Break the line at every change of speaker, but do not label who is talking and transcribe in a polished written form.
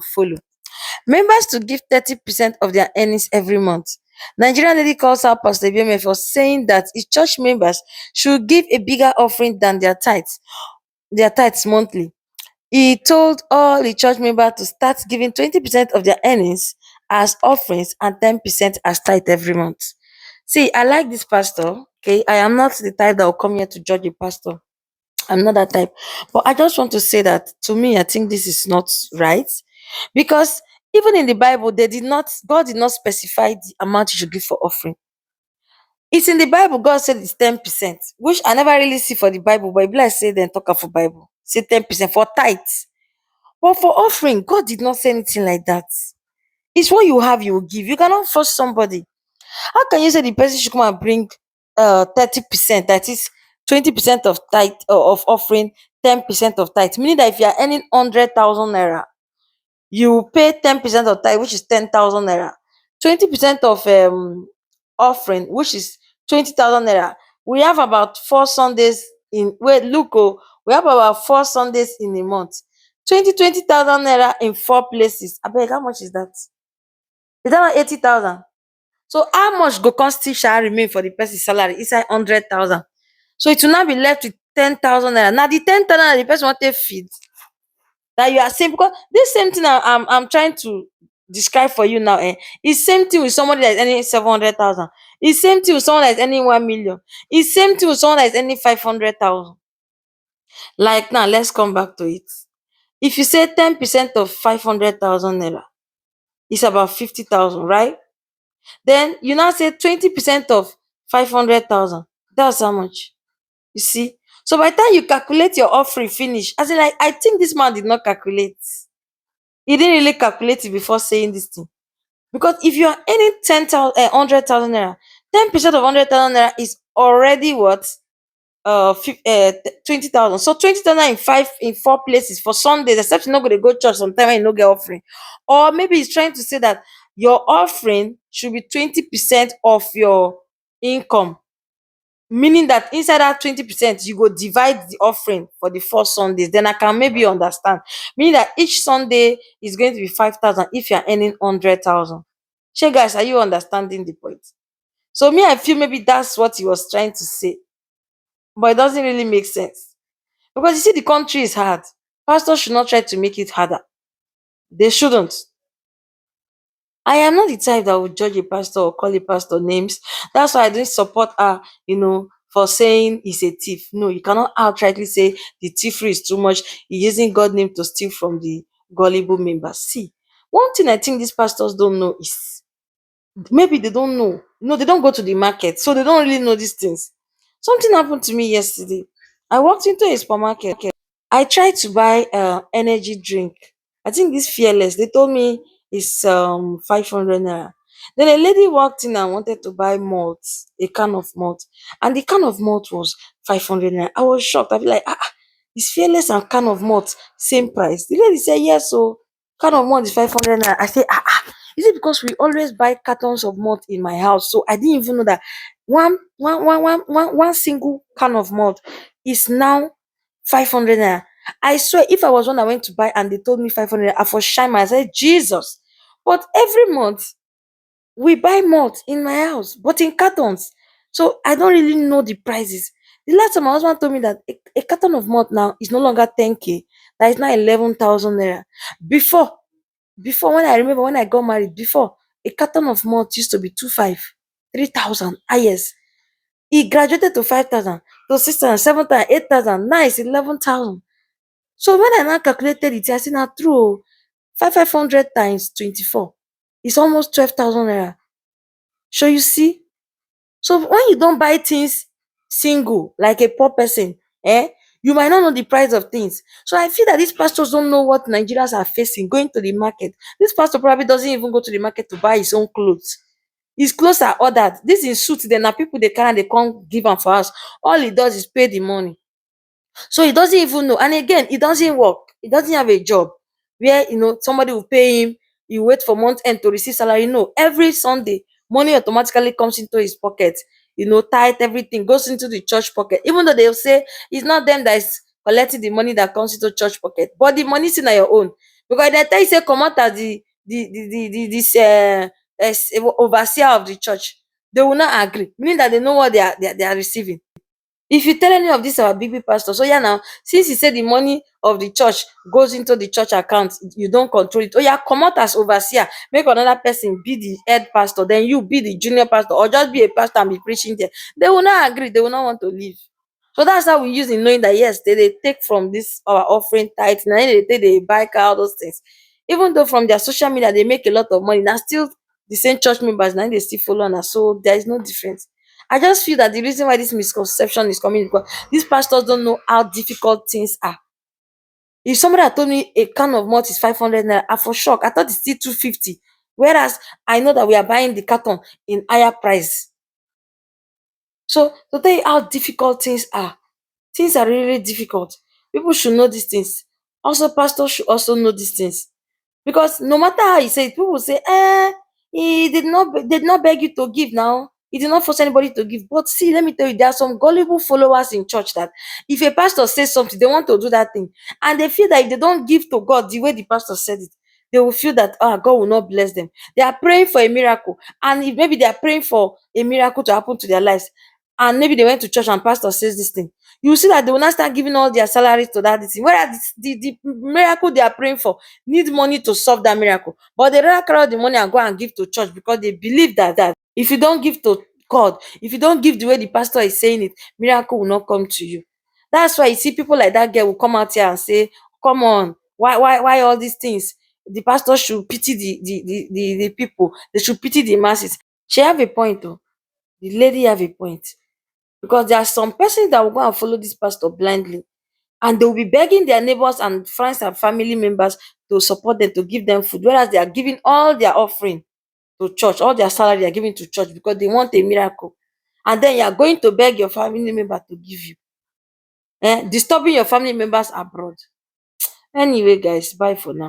follow. Members to give 30% of their earnings every month. Nigerian lady calls out Pastor Ibiyeomie for saying that his church members should give a bigger offering than their tithes monthly. He told all the church members to start giving 20% of their earnings as offerings and 10% as tithe every month. See, I like this pastor. Okay, I am not the type that will come here to judge a pastor. I'm not that type. But I just want to say that to me, I think this is not right. Because even in the Bible, God did not specify the amount you should give for offering. It's in the Bible, God said it's 10%, which I never really see for the Bible, but if I say then talk for Bible. Say 10% for tithes. But for offering, God did not say anything like that. It's what you have, you will give. You cannot force somebody. How can you say the person should come and bring 30%, that is 20% of tithe of offering, 10% of tithe? Meaning that if you are earning 100,000 naira, you pay 10% of tithe, which is 10,000 naira. 20% of offering, which is 20,000 naira. We have about 4 Sundays in we have about 4 Sundays in a month. 20,000 naira in 4 places. I beg, how much is that? Is that not 80,000? So how much go come still shall remain for the person's salary inside 100,000? So it will now be left with 10,000 naira. Now the 10,000 naira the person want to feed. That you are saying, because this same thing I'm trying to describe for you now, it's same thing with somebody that is earning 700,000. It's same thing with someone that is earning 1 million. It's same thing with someone that is earning 500,000. Like now, let's come back to it. If you say 10% of 500,000 naira, it's about 50,000, right? Then you now say 20% of 500,000. That's how much. You see? So by the time you calculate your offering finish, as in, like, I think this man did not calculate. He didn't really calculate it before saying this thing. Because if you are earning 100,000 naira, 10% of 100,000 naira is already what? 20,000. So 20,000 in 4 places for Sundays, except you're not going to go church sometime when you no get offering. Or maybe he's trying to say that your offering should be 20% of your income. Meaning that inside that 20%, you go divide the offering for the 4 Sundays. Then I can maybe understand. Meaning that each Sunday is going to be 5,000 if you're earning 100,000. Sure, guys, are you understanding the point? So me, I feel maybe that's what he was trying to say. But it doesn't really make sense. Because you see, the country is hard. Pastors should not try to make it harder. They shouldn't. I am not the type that would judge a pastor or call a pastor names. That's why I don't support her, for saying he's a thief. No, you cannot outrightly say the thievery is too much. He's using God's name to steal from the gullible members. See, one thing I think these pastors don't know is maybe they don't know. No, they don't go to the market, so they don't really know these things. Something happened to me yesterday. I walked into a supermarket. I tried to buy energy drink. I think this Fearless, they told me it's 500 naira. Then a lady walked in and wanted to buy malt, a can of malt, and the can of malt was 500 naira. I was shocked. I be like, is Fearless and can of malt same price? The lady said yes, so can of malt is 500 naira. I said, is it because we always buy cartons of malt in my house? So I didn't even know that one single can of malt is now 500 naira. I swear, if I was one I went to buy and they told me 500, I for shine my, I said, Jesus. But every month we buy malt in my house, but in cartons. So I don't really know the prices. The last time my husband told me that a carton of malt now is no longer 10k, that is now 11,000 naira. Before, when I remember when I got married, before, a carton of malt used to be 2,500, 3,000, highest. He graduated to 5,000, to 6,000, 7,000, 8,000. Now it's 11,000. So when I now calculated it, I said, now true, 500 times 24 is almost 12,000 naira. So you see, so when you don't buy things single, like a poor person, you might not know the price of things. So I feel that these pastors don't know what Nigerians are facing going to the market. This pastor probably doesn't even go to the market to buy his own clothes. His clothes are ordered. This is suit. Then now people they carry, they can't give him for us. All he does is pay the money. So he doesn't even know. And again, he doesn't work. He doesn't have a job where somebody will pay him. You wait for month end to receive salary. No, every Sunday, money automatically comes into his pocket. Tithe, everything goes into the church pocket. Even though they'll say it's not them that is collecting the money that comes into church pocket, but the money is in your own. Because dem tell you say comot as the overseer of the church, they will not agree, meaning that they know what they are receiving. If you tell any of dis our big big pastors, oya now, since you say the money of the church goes into the church account, you don control it, oya comot as overseer, make another person be the head pastor, then you be the junior pastor, or just be a pastor and be preaching there. They will not agree, they will not want to leave. So that's how we use in knowing that yes, they take from this our offering tithe, na im dey take dey buy car, all those things. Even though from their social media they make a lot of money, na still the same church members na im dey still follow una, so there is no difference. I just feel that the reason why this misconception is coming is because these pastors don't know how difficult things are. If somebody had told me a can of malt is 500 naira, I for shock. I thought it's still 250. Whereas I know that we are buying the carton in higher price. So to tell you how difficult things are really difficult. People should know these things. Also, pastors should also know these things. Because no matter how you say it, people will say, he did not beg you to give now. He did not force anybody to give. But see, let me tell you, there are some gullible followers in church that if a pastor says something, they want to do that thing. And they feel that if they don't give to God the way the pastor said it, they will feel that God will not bless them. They are praying for a miracle. And if maybe they are praying for a miracle to happen to their lives, and maybe they went to church and pastor says this thing, you will see that they will not start giving all their salaries to that thing. Whereas the miracle they are praying for need money to solve that miracle. But they rather carry out the money and go and give to church because they believe that if you don't give to God, if you don't give the way the pastor is saying it, miracle will not come to you. That's why you see people like that girl will come out here and say, come on, why all these things? The pastor should pity the people, they should pity the masses. She have a point though. The lady have a point. Because there are some persons that will go and follow this pastor blindly, and they will be begging their neighbors and friends and family members to support them, to give them food, whereas they are giving all their offering to church, all their salary they are giving to church because they want a miracle. And then you are going to beg your family member to give you, disturbing your family members abroad. Anyway, guys, bye for now.